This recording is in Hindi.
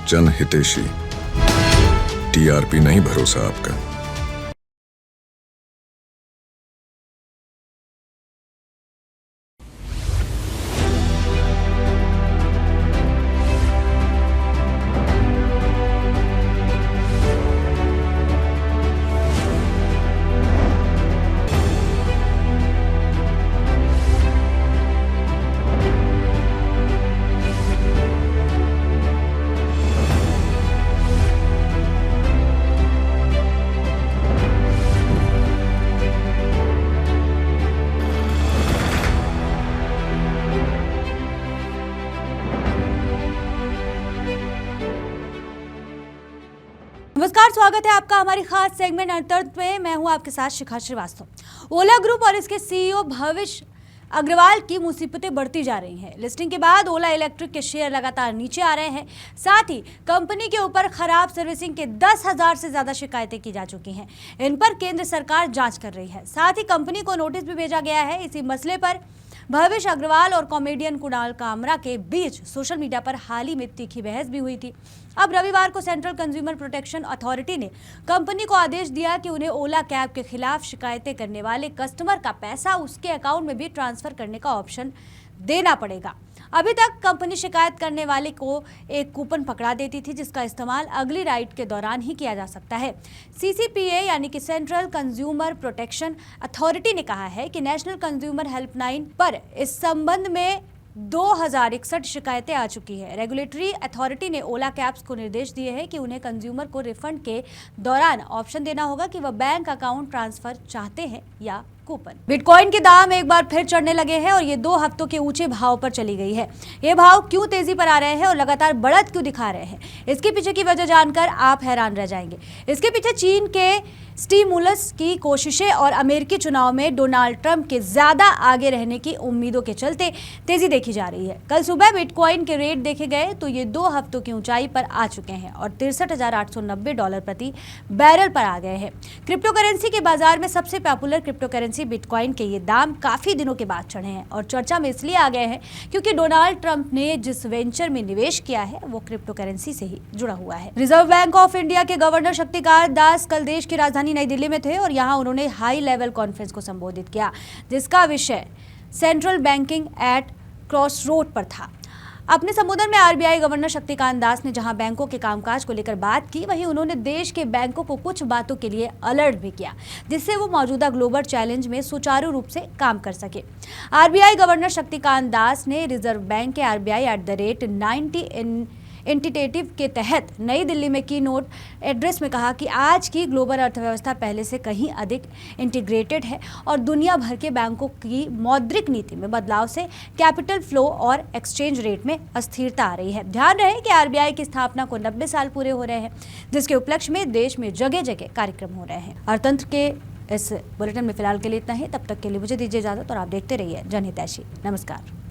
जन हितैषी। टीआरपी नहीं भरोसा आपका। नमस्कार, स्वागत है आपका हमारी खास सेगमेंट अंतर्गत में। मैं हूं आपके साथ शिखा श्रीवास्तव। ओला ग्रुप और इसके सीईओ भविष अग्रवाल की मुसीबतें बढ़ती जा रही हैं। लिस्टिंग के बाद ओला इलेक्ट्रिक के शेयर लगातार नीचे आ रहे हैं। साथ ही कंपनी के ऊपर खराब सर्विसिंग के 10,000 से ज्यादा शिकायतें की जा चुकी हैं। इन पर केंद्र सरकार जांच कर रही है। साथ ही कंपनी को नोटिस भी भेजा गया है। इसी मसले पर भविष अग्रवाल और कॉमेडियन कुणाल कामरा के बीच सोशल मीडिया पर हाल ही में तीखी बहस भी हुई थी। अब रविवार को सेंट्रल कंज्यूमर प्रोटेक्शन अथॉरिटी ने कंपनी को आदेश दिया कि उन्हें ओला कैब के खिलाफ शिकायतें करने वाले कस्टमर का पैसा उसके अकाउंट में भी ट्रांसफर करने का ऑप्शन देना पड़ेगा। अभी तक कंपनी शिकायत करने वाले को एक कूपन पकड़ा देती थी, जिसका इस्तेमाल अगली राइड के दौरान ही किया जा सकता है। सीसीपीए यानी कि सेंट्रल कंज्यूमर प्रोटेक्शन अथॉरिटी ने कहा है कि नेशनल कंज्यूमर हेल्पलाइन पर इस संबंध में 2061 शिकायतें आ चुकी है। रेगुलेटरी अथॉरिटी ने ओला कैब्स को निर्देश दिए हैं कि उन्हें कंज्यूमर को रिफंड के दौरान ऑप्शन देना होगा कि वह बैंक अकाउंट ट्रांसफर चाहते हैं या कूपन। बिटकॉइन के दाम एक बार फिर चढ़ने लगे हैं और ये 2 हफ्तों के ऊंचे भाव पर चली गई है। ये भाव क्यों तेजी पर आ रहे हैं और लगातार बढ़त क्यों दिखा रहे हैं, इसके पीछे की वजह जानकर आप हैरान रह जाएंगे। इसके पीछे चीन के स्टिमुलस की कोशिशें और अमेरिकी चुनाव में डोनाल्ड ट्रंप के ज्यादा आगे रहने की उम्मीदों के चलते तेजी देखी जा रही है। कल सुबह बिटकॉइन के रेट देखे गए तो ये 2 हफ्तों की ऊंचाई पर आ चुके हैं और $63,890 प्रति बैरल पर आ गए हैं। क्रिप्टो करेंसी के बाजार में सबसे पॉपुलर क्रिप्टो करेंसी बिटकॉइन के ये दाम काफी दिनों के बाद चढ़े हैं और चर्चा में इसलिए आ गए हैं क्योंकि डोनाल्ड ट्रंप ने जिस वेंचर में निवेश किया है वो क्रिप्टो करेंसी से ही जुड़ा हुआ है। रिजर्व बैंक ऑफ इंडिया के गवर्नर शक्तिकांत दास कल देश की राजधानी नई दिल्ली में थे और यहां उन्होंने हाई लेवल कॉन्फ्रेंस को संबोधित किया, जिसका विषय सेंट्रल बैंकिंग एट क्रॉसरोड पर था। अपने संबोधन में आरबीआई गवर्नर शक्तिकांत दास ने जहां बैंकों के कामकाज को लेकर बात की, वहीं उन्होंने देश के बैंकों को कुछ बातों के लिए अलर्ट भी किया, जिससे वो मौजूदा ग्लोबल चैलेंज में सुचारू रूप से काम कर सके। आरबीआई गवर्नर शक्तिकांत दास ने रिजर्व बैंक के आरबीआई @90 इंटीटेटिव के तहत नई दिल्ली में की नोट एड्रेस में कहा कि आज की ग्लोबल अर्थव्यवस्था पहले से कहीं अधिक इंटीग्रेटेड है और दुनिया भर के बैंकों की मौद्रिक नीति में बदलाव से कैपिटल फ्लो और एक्सचेंज रेट में अस्थिरता आ रही है। ध्यान रहे कि आरबीआई की स्थापना को 90 साल पूरे हो रहे हैं, जिसके उपलक्ष्य में देश में जगह जगह कार्यक्रम हो रहे हैं। अर्थतंत्र के इस बुलेटिन में फिलहाल के लिए इतना ही। तब तक के लिए मुझे दीजिए इजाजत और आप देखते रहिए जनहितैषी। नमस्कार।